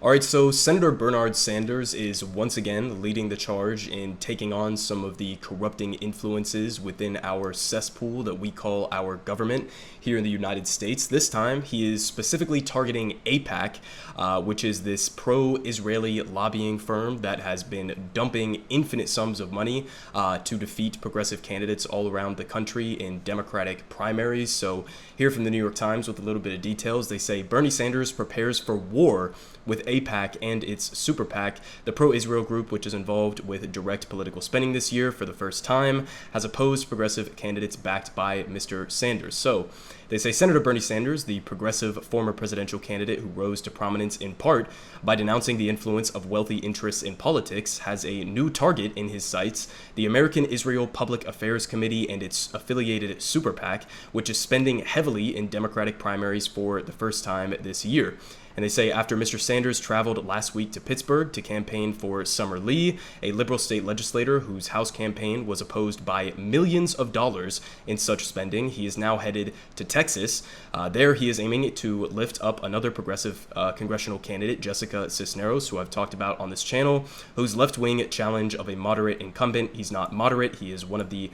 All right, so Senator Bernard Sanders is once again leading the charge in taking on some of the corrupting influences within our cesspool that we call our government here in the United States. This time, he is specifically targeting AIPAC, which is this pro-Israeli lobbying firm that has been dumping infinite sums of money to defeat progressive candidates all around the country in Democratic primaries. So here from the New York Times with a little bit of details, they say Bernie Sanders prepares for war with AIPAC and its super PAC. The pro-Israel group, which is involved with direct political spending this year for the first time, has opposed progressive candidates backed by Mr. Sanders. So they say Senator Bernie Sanders, the progressive former presidential candidate who rose to prominence in part by denouncing the influence of wealthy interests in politics, has a new target in his sights: the American Israel Public Affairs Committee and its affiliated super PAC, which is spending heavily in Democratic primaries for the first time this year. And they say after Mr. Sanders traveled last week to Pittsburgh to campaign for Summer Lee, a liberal state legislator whose House campaign was opposed by millions of dollars in such spending, he is now headed to Texas. There he is aiming to lift up another progressive congressional candidate, Jessica Cisneros, who I've talked about on this channel, whose left-wing challenge of a moderate incumbent. He's not moderate. He is one of the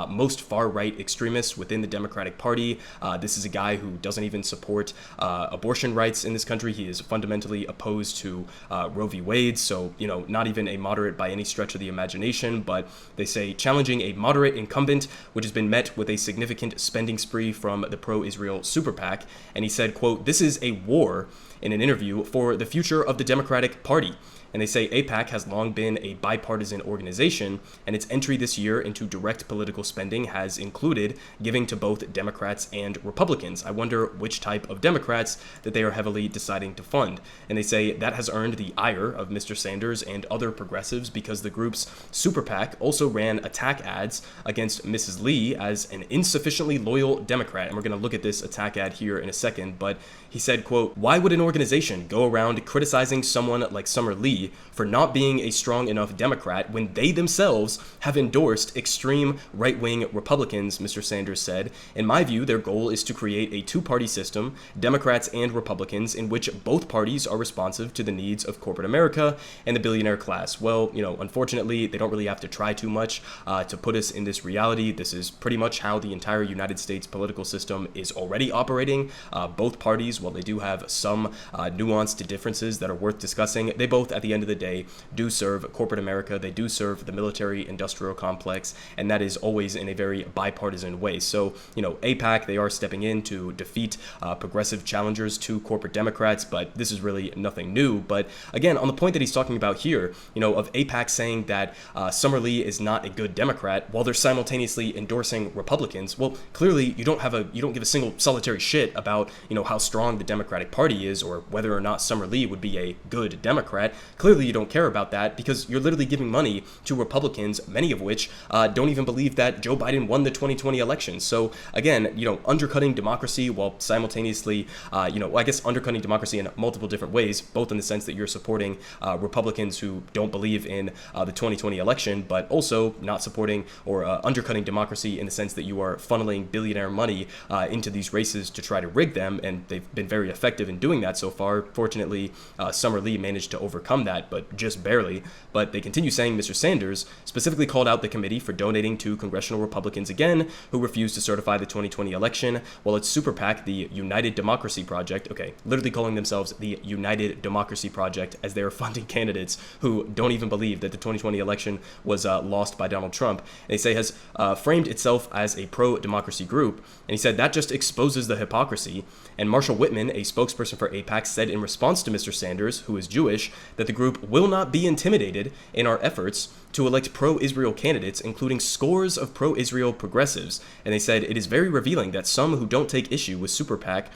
most far-right extremists within the Democratic Party. This is a guy who doesn't even support abortion rights in this country. He is fundamentally opposed to Roe v. Wade, so, not even a moderate by any stretch of the imagination, but they say challenging a moderate incumbent, which has been met with a significant spending spree from the pro-Israel super PAC. And he said, quote, "This is a war," in an interview, "for the future of the Democratic Party." And they say AIPAC has long been a bipartisan organization, and its entry this year into direct political spending has included giving to both Democrats and Republicans. I wonder which type of Democrats that they are heavily deciding to fund. And they say that has earned the ire of Mr. Sanders and other progressives because the group's super PAC also ran attack ads against Mrs. Lee as an insufficiently loyal Democrat. And we're going to look at this attack ad here in a second, but he said, quote, "Why would an organization go around criticizing someone like Summer Lee for not being a strong enough Democrat when they themselves have endorsed extreme right-wing Republicans?" Mr. Sanders said. "In my view, their goal is to create a two-party system, Democrats and Republicans, in which both parties are responsive to the needs of corporate America and the billionaire class." Well, unfortunately, they don't really have to try too much to put us in this reality. This is pretty much how the entire United States political system is already operating. Both parties, while they do have some nuanced differences that are worth discussing, they both, at the end of the day, do serve corporate America. They do serve the military-industrial complex, and that is always in a very bipartisan way. So, AIPAC, they are stepping in to defeat progressive challengers to corporate Democrats, but this is really nothing new. But again, on the point that he's talking about here, of AIPAC saying that Summer Lee is not a good Democrat while they're simultaneously endorsing Republicans, well, clearly you don't give a single solitary shit about, how strong the Democratic Party is or whether or not Summer Lee would be a good Democrat. Clearly you don't care about that because you're literally giving money to Republicans, many of which don't even believe that Joe Biden won the 2020 election. So again, undercutting democracy while simultaneously, I guess undercutting democracy in multiple different ways, both in the sense that you're supporting Republicans who don't believe in the 2020 election, but also not supporting or undercutting democracy in the sense that you are funneling billionaire money into these races to try to rig them, and they've been very effective in doing that so far. Fortunately, Summer Lee managed to overcome that, but just barely. But they continue saying Mr. Sanders specifically called out the committee for donating to congressional Republicans again, who refused to certify the 2020 election, while its super PAC, the United Democracy Project, literally calling themselves the United Democracy Project as they are funding candidates who don't even believe that the 2020 election was lost by Donald Trump, and they say has framed itself as a pro-democracy group. And he said that just exposes the hypocrisy. And Marshall Whitman, a spokesperson for AIPAC, said in response to Mr. Sanders, who is Jewish, that the group will not be intimidated in our efforts to elect pro-Israel candidates, including scores of pro-Israel progressives. And they said it is very revealing that some who don't take issue with super PAC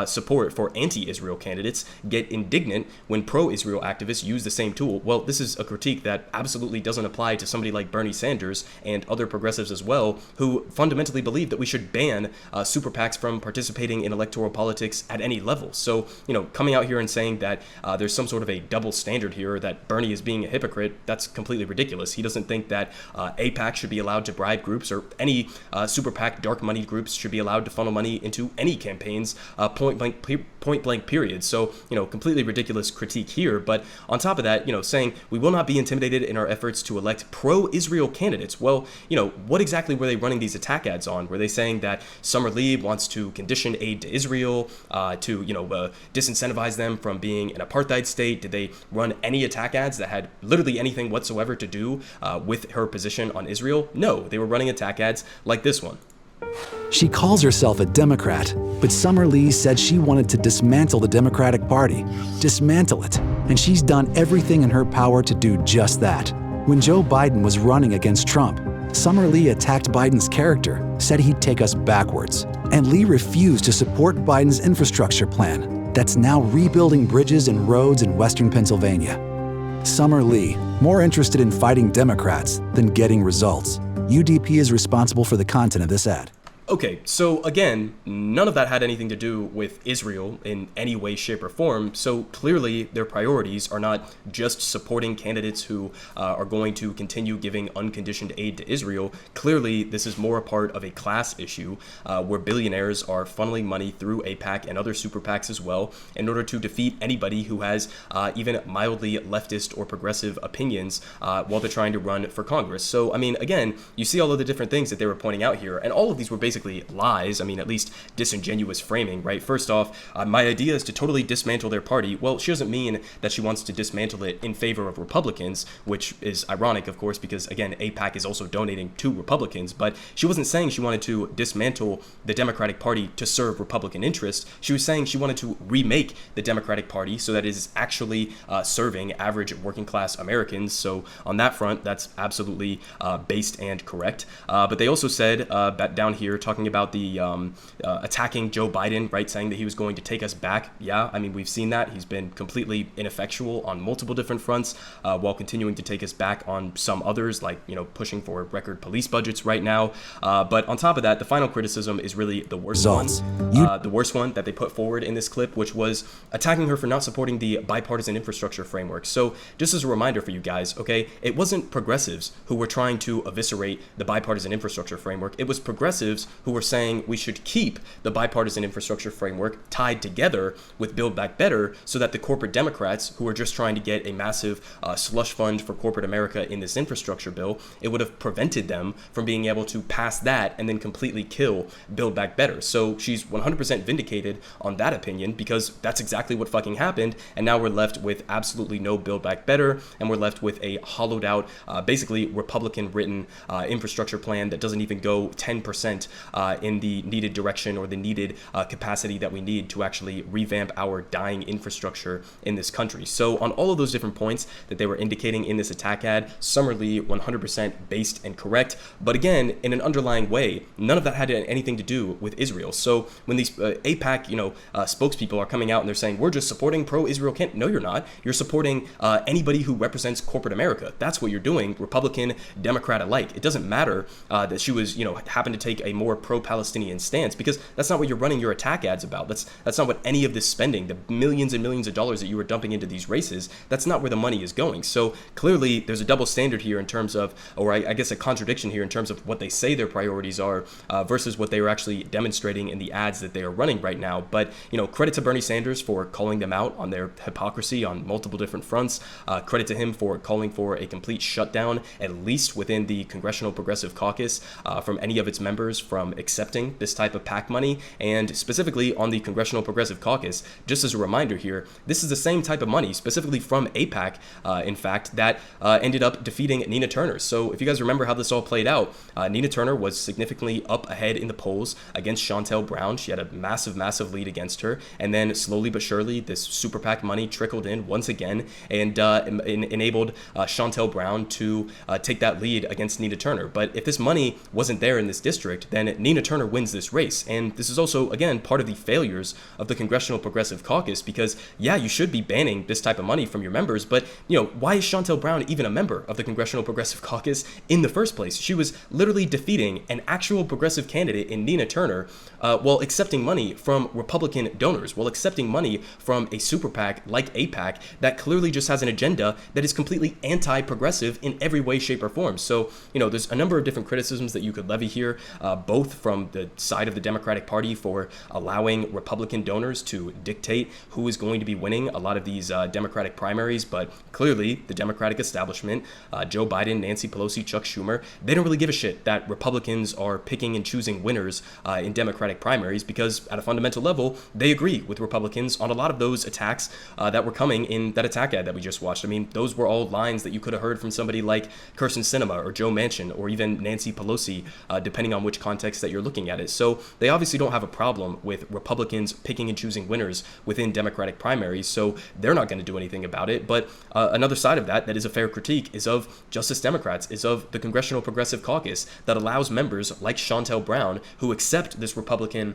support for anti-Israel candidates get indignant when pro-Israel activists use the same tool. Well, this is a critique that absolutely doesn't apply to somebody like Bernie Sanders and other progressives as well, who fundamentally believe that we should ban super PACs from participating in electoral politics at any level. So, coming out here and saying that there's some sort of a double standard here, that Bernie is being a hypocrite, that's completely ridiculous. He doesn't think that AIPAC should be allowed to bribe groups, or any super PAC dark money groups should be allowed to funnel money into any campaigns, point blank period. So, completely ridiculous critique here. But on top of that, saying we will not be intimidated in our efforts to elect pro-Israel candidates. Well, what exactly were they running these attack ads on? Were they saying that Summer Lee wants to condition aid to Israel, to, disincentivize them from being an apartheid state? Did they run any attack ads that had literally anything whatsoever to do with her position on Israel? No, they were running attack ads like this one. She calls herself a Democrat, but Summer Lee said she wanted to dismantle the Democratic Party, dismantle it, and she's done everything in her power to do just that. When Joe Biden was running against Trump, Summer Lee attacked Biden's character, said he'd take us backwards, and Lee refused to support Biden's infrastructure plan that's now rebuilding bridges and roads in western Pennsylvania. Summer Lee, more interested in fighting Democrats than getting results. UDP is responsible for the content of this ad. Okay, so again, none of that had anything to do with Israel in any way, shape, or form. So clearly their priorities are not just supporting candidates who are going to continue giving unconditioned aid to Israel. Clearly, this is more a part of a class issue where billionaires are funneling money through AIPAC and other super PACs as well in order to defeat anybody who has even mildly leftist or progressive opinions while they're trying to run for Congress. So, I mean, again, you see all of the different things that they were pointing out here, and all of these were basically lies. I mean, at least disingenuous framing, right? First off, my idea is to totally dismantle their party. Well, she doesn't mean that she wants to dismantle it in favor of Republicans, which is ironic, of course, because again, AIPAC is also donating to Republicans, but she wasn't saying she wanted to dismantle the Democratic Party to serve Republican interests. She was saying she wanted to remake the Democratic Party so that it is actually serving average working class Americans. So on that front, that's absolutely based and correct. But they also said down here, talking about the attacking Joe Biden, right, saying that he was going to take us back. Yeah, I mean, we've seen that. He's been completely ineffectual on multiple different fronts while continuing to take us back on some others, like, pushing for record police budgets right now. But on top of that, the final criticism is really the worst one. The worst one that they put forward in this clip, which was attacking her for not supporting the bipartisan infrastructure framework. So just as a reminder for you guys, okay, it wasn't progressives who were trying to eviscerate the bipartisan infrastructure framework. It was progressives who were saying we should keep the bipartisan infrastructure framework tied together with Build Back Better so that the corporate Democrats who are just trying to get a massive slush fund for corporate America in this infrastructure bill, it would have prevented them from being able to pass that and then completely kill Build Back Better. So she's 100% vindicated on that opinion because that's exactly what fucking happened. And now we're left with absolutely no Build Back Better, and we're left with a hollowed out, basically Republican written infrastructure plan that doesn't even go 10% in the needed direction or the needed capacity that we need to actually revamp our dying infrastructure in this country. So on all of those different points that they were indicating in this attack ad, Summer Lee 100% based and correct. But again, in an underlying way, none of that had anything to do with Israel. So when these AIPAC, spokespeople are coming out and they're saying, we're just supporting pro-Israel candidates. No, you're not. You're supporting anybody who represents corporate America. That's what you're doing, Republican, Democrat alike. It doesn't matter that she was, happened to take a more pro-Palestinian stance, because that's not what you're running your attack ads about. That's not what any of this spending, the millions and millions of dollars that you were dumping into these races, that's not where the money is going. So clearly there's a double standard here in terms of, or I guess a contradiction here in terms of what they say their priorities are versus what they are actually demonstrating in the ads that they are running right now. But, credit to Bernie Sanders for calling them out on their hypocrisy on multiple different fronts. Credit to him for calling for a complete shutdown, at least within the Congressional Progressive Caucus, from any of its members from accepting this type of PAC money, and specifically on the Congressional Progressive Caucus. Just as a reminder here, this is the same type of money, specifically from AIPAC, in fact, that ended up defeating Nina Turner. So if you guys remember how this all played out, Nina Turner was significantly up ahead in the polls against Shontel Brown. She had a massive, massive lead against her, and then slowly but surely, this super PAC money trickled in once again and enabled Shontel Brown to take that lead against Nina Turner. But if this money wasn't there in this district, then then Nina Turner wins this race. And this is also, again, part of the failures of the Congressional Progressive Caucus, because, yeah, you should be banning this type of money from your members, but, why is Shontel Brown even a member of the Congressional Progressive Caucus in the first place? She was literally defeating an actual progressive candidate in Nina Turner while accepting money from Republican donors, while accepting money from a super PAC like AIPAC that clearly just has an agenda that is completely anti-progressive in every way, shape, or form. So, there's a number of different criticisms that you could levy here, both from the side of the Democratic Party for allowing Republican donors to dictate who is going to be winning a lot of these Democratic primaries, but clearly the Democratic establishment, Joe Biden, Nancy Pelosi, Chuck Schumer, they don't really give a shit that Republicans are picking and choosing winners in Democratic primaries, because at a fundamental level, they agree with Republicans on a lot of those attacks that were coming in that attack ad that we just watched. I mean, those were all lines that you could have heard from somebody like Kirsten Sinema or Joe Manchin or even Nancy Pelosi, depending on which context that you're looking at it. So they obviously don't have a problem with Republicans picking and choosing winners within Democratic primaries, so they're not going to do anything about it. But another side of that is a fair critique is of Justice Democrats, is of the Congressional Progressive Caucus that allows members like Shontel Brown, who accept this Republican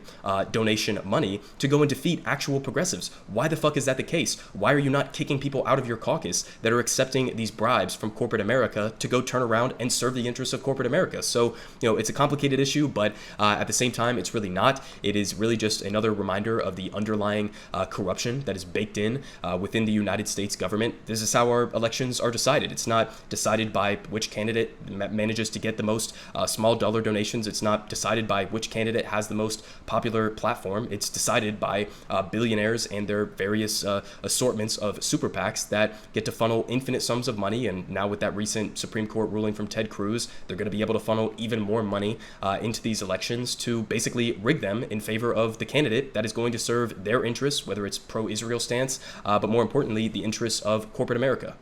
donation money, to go and defeat actual progressives. Why the fuck is that the case? Why are you not kicking people out of your caucus that are accepting these bribes from corporate America to go turn around and serve the interests of corporate America? So, it's a complicated issue, but at the same time, it's really not. It is really just another reminder of the underlying corruption that is baked in within the United States government. This is how our elections are decided. It's not decided by which candidate manages to get the most small dollar donations. It's not decided by which candidate has the most popular platform. It's decided by billionaires and their various assortments of super PACs that get to funnel infinite sums of money. And now with that recent Supreme Court ruling from Ted Cruz, they're going to be able to funnel even more money into these elections to basically rig them in favor of the candidate that is going to serve their interests, whether it's pro-Israel stance, but more importantly, the interests of corporate America.